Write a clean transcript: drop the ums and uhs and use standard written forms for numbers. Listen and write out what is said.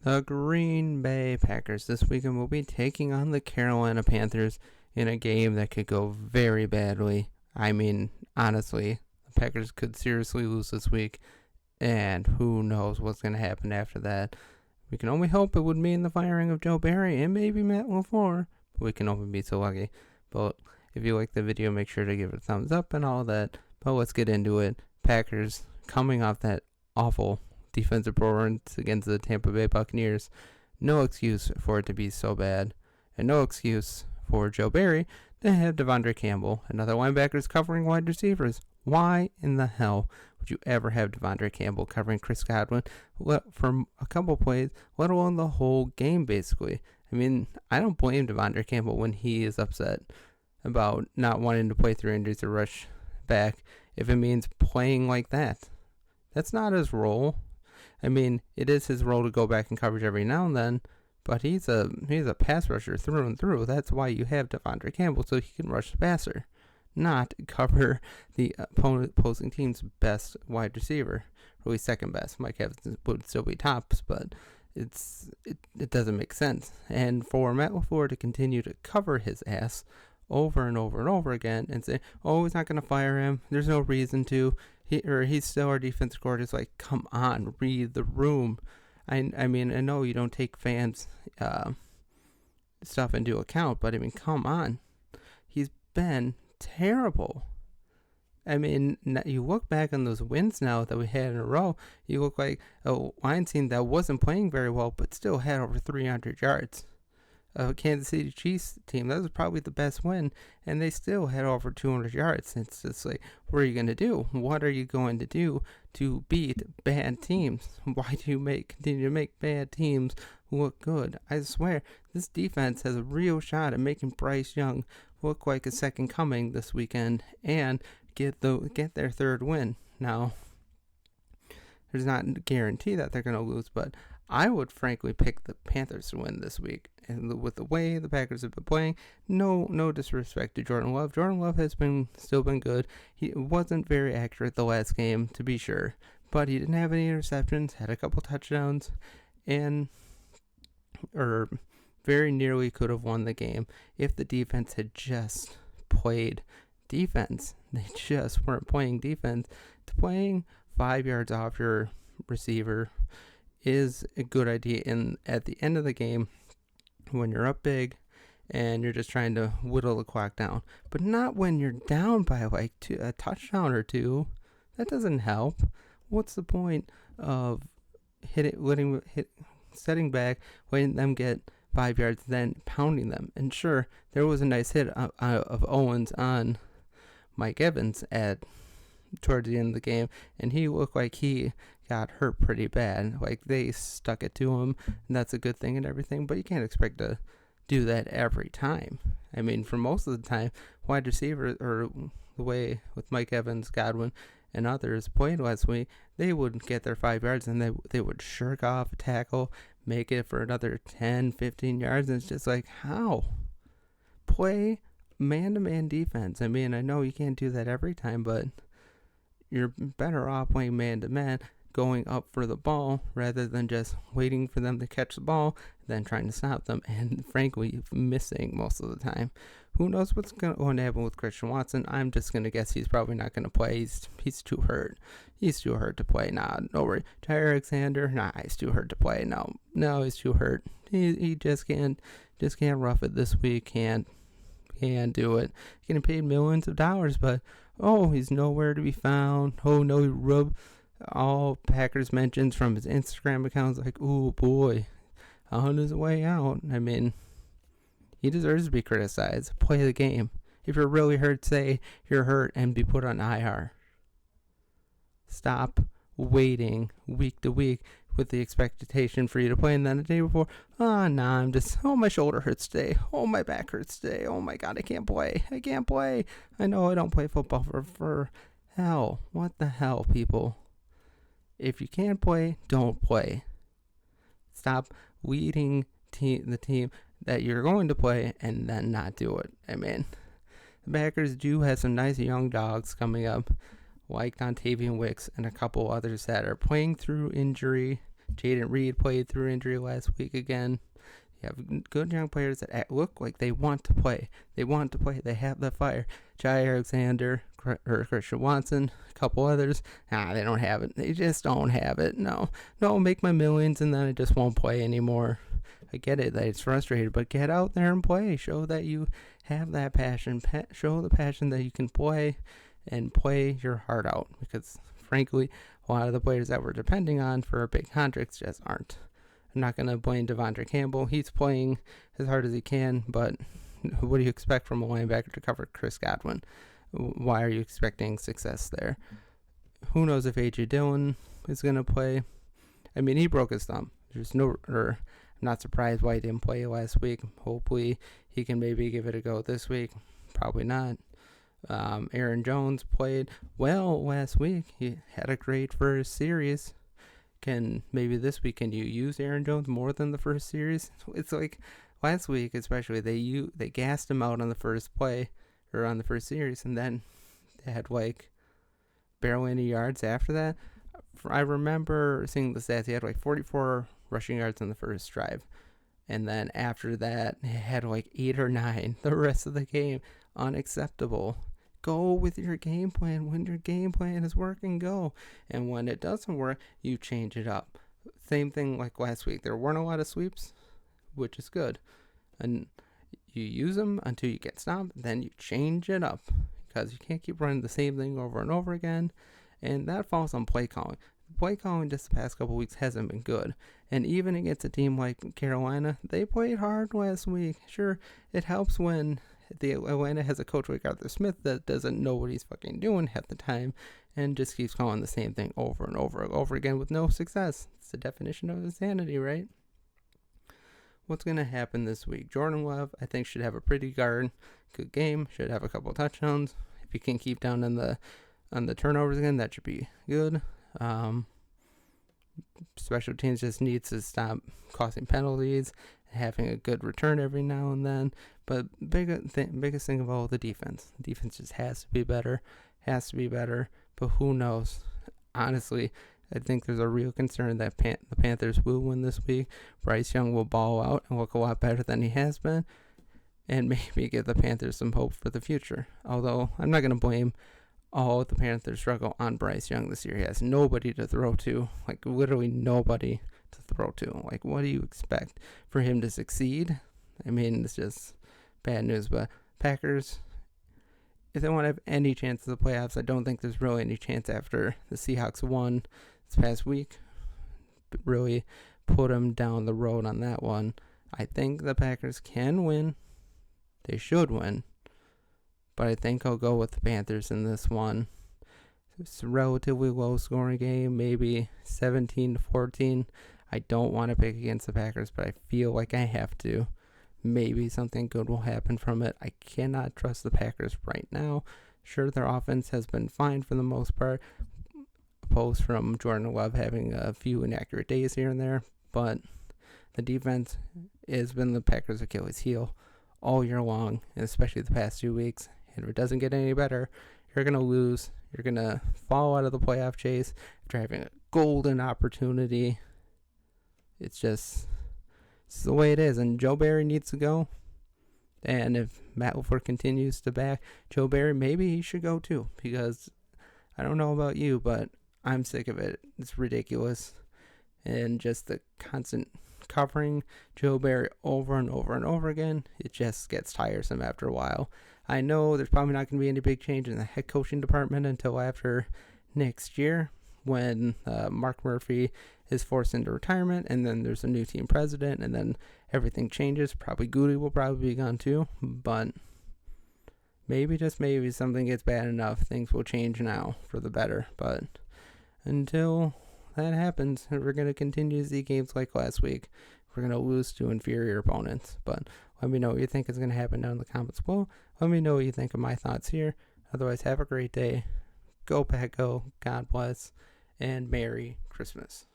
The Green Bay Packers this weekend will be taking on the Carolina Panthers in a game that could go very badly. I mean, honestly, the Packers could seriously lose this week, and who knows what's going to happen after that. We can only hope it would mean the firing of Joe Barry and maybe Matt LaFleur, but we can only be so lucky. But if you like the video, make sure to give it a thumbs up and all that. But let's get into it. Packers coming off that awful defensive performance against the Tampa Bay Buccaneers. No excuse for it to be so bad, and no excuse for Joe Barry to have DeAndre Campbell and other linebackers covering wide receivers. Why in the hell would you ever have DeAndre Campbell covering Chris Godwin for a couple plays, let alone the whole game, basically? I mean, I don't blame DeAndre Campbell when he is upset about not wanting to play through injuries or rush back if it means playing like that. That's not his role. I mean, it is his role to go back in coverage every now and then, but he's a pass rusher through and through. That's why you have DeAndre Campbell, so he can rush the passer, not cover the opposing team's best wide receiver, really second best. Mike Evans would still be tops, but it doesn't make sense. And for Matt LaFleur to continue to cover his ass over and over and over again and say, oh, he's not going to fire him, there's no reason to, he's still our defensive coordinator. It's like, come on, read the room. I mean, I know you don't take fans' stuff into account, but I mean, come on. He's been terrible. I mean, you look back on those wins now that we had in a row, you look like a Weinstein that wasn't playing very well, but still had over 300 yards. Kansas City Chiefs team, that was probably the best win, and they still had over 200 yards. It's just like, what are you going to do? What are you going to do to beat bad teams? Why do you continue to make bad teams look good? I swear, this defense has a real shot at making Bryce Young look like a second coming this weekend and get their third win. Now, there's not a guarantee that they're going to lose, but I would frankly pick the Panthers to win this week. And with the way the Packers have been playing, no disrespect to Jordan Love. Jordan Love has still been good. He wasn't very accurate the last game, to be sure, but he didn't have any interceptions, had a couple touchdowns, or very nearly could have won the game if the defense had just played defense. They just weren't playing defense. Playing 5 yards off your receiver is a good idea at the end of the game when you're up big and you're just trying to whittle the clock down, but not when you're down by like a touchdown or two. That doesn't help. What's the point of setting back, letting them get 5 yards, then pounding them? And sure, there was a nice hit of Owens on Mike Evans towards the end of the game, and he looked like he got hurt pretty bad. Like, they stuck it to him, and that's a good thing and everything, but you can't expect to do that every time. I mean, for most of the time, wide receiver, or the way with Mike Evans, Godwin, and others played last week, they would get their 5 yards and they would shirk off a tackle, make it for another 10, 15 yards, and it's just like, how? Play man-to-man defense. I mean, I know you can't do that every time, but you're better off playing man-to-man, going up for the ball rather than just waiting for them to catch the ball, then trying to stop them, and frankly, missing most of the time. Who knows what's going to happen with Christian Watson? I'm just going to guess he's probably not going to play. He's too hurt. He's too hurt to play. Nah, no worry. Jair Alexander, nah, he's too hurt to play. No, he's too hurt. He just can't rough it this week. Can't do it. Getting paid millions of dollars, but he's nowhere to be found. Oh no, he rubbed all Packers mentions from his Instagram accounts like, oh boy, on his way out. I mean, he deserves to be criticized. Play the game. If you're really hurt, say you're hurt and be put on IR. Stop waiting week to week with the expectation for you to play, and then the day before, my shoulder hurts today, my back hurts today, oh my god, I can't play, I know I don't play football for hell. What the hell, people? If you can't play, don't play. Stop weeding the team that you're going to play and then not do it. I mean, the Packers do have some nice young dogs coming up, like Dontavian Wicks and a couple others that are playing through injury Jaden Reed played through injury last week again. You have good young players that look like they want to play. They have the fire. Jai Alexander, or Christian Watson, a couple others. They don't have it. They just don't have it. No, make my millions and then I just won't play anymore. I get it that it's frustrated, but get out there and play. Show that you have that passion. Show the passion that you can play and play your heart out. Because, frankly, a lot of the players that we're depending on for big contracts just aren't. I'm not going to blame DeAndre Campbell. He's playing as hard as he can, but what do you expect from a linebacker to cover Chris Godwin? Why are you expecting success there? Who knows if A.J. Dillon is going to play? I mean, he broke his thumb. I'm not surprised why he didn't play last week. Hopefully, he can maybe give it a go this week. Probably not. Aaron Jones played well last week. He had a great first series. Maybe this week, can you use Aaron Jones more than the first series? It's like last week, especially, they gassed him out on the first play, or on the first series, and then they had like barely any yards after that. I remember seeing the stats. He had like 44 rushing yards on the first drive, and then after that, he had like 8 or 9 the rest of the game. Unacceptable. Go with your game plan. When your game plan is working, go. And when it doesn't work, you change it up. Same thing like last week. There weren't a lot of sweeps, which is good. And you use them until you get stopped, then you change it up. Because you can't keep running the same thing over and over again. And that falls on play calling. Play calling just the past couple weeks hasn't been good. And even against a team like Carolina, they played hard last week. Sure, it helps when Atlanta has a coach like Arthur Smith that doesn't know what he's fucking doing at the time and just keeps calling the same thing over and over again with no success. It's the definition of insanity, right? What's going to happen this week? Jordan Love, I think, should have a pretty good game. Should have a couple touchdowns. If you can keep down on the turnovers again, that should be good. Special teams just needs to stop causing penalties, having a good return every now and then. But biggest thing of all, the defense. The defense just has to be better. But who knows? Honestly, I think there's a real concern that the Panthers will win this week. Bryce Young will ball out and look a lot better than he has been, and maybe give the Panthers some hope for the future. Although I'm not going to blame all the Panthers' struggle on Bryce Young this year. He has nobody to throw to, like literally nobody to throw to. Like, what do you expect for him to succeed? I mean, it's just bad news. But Packers, if they want to have any chance of the playoffs, I don't think there's really any chance after the Seahawks won this past week. But really put them down the road on that one. I think the Packers can win. They should win. But I think I'll go with the Panthers in this one. It's a relatively low scoring game, maybe 17-14. I don't want to pick against the Packers, but I feel like I have to. Maybe something good will happen from it. I cannot trust the Packers right now. Sure, their offense has been fine for the most part. Opposed from Jordan Love having a few inaccurate days here and there. But the defense has been the Packers' Achilles heel all year long, and especially the past 2 weeks. And if it doesn't get any better, you're going to lose. You're going to fall out of the playoff chase after having a golden opportunity. It's the way it is. And Joe Barry needs to go. And if Matt LaFleur continues to back Joe Barry, maybe he should go too. Because I don't know about you, but I'm sick of it. It's ridiculous. And just the constant covering Joe Barry over and over again, it just gets tiresome after a while. I know there's probably not going to be any big change in the head coaching department until after next year when Mark Murphy is forced into retirement, and then there's a new team president, and then everything changes. Probably Goody will probably be gone too, but maybe, just maybe, something gets bad enough, things will change now for the better. But until that happens, we're going to continue to see games like last week. We're going to lose to inferior opponents. But let me know what you think is going to happen down in the comments below. Let me know what you think of my thoughts here. Otherwise, have a great day. Go Pack Go. God bless. And Merry Christmas.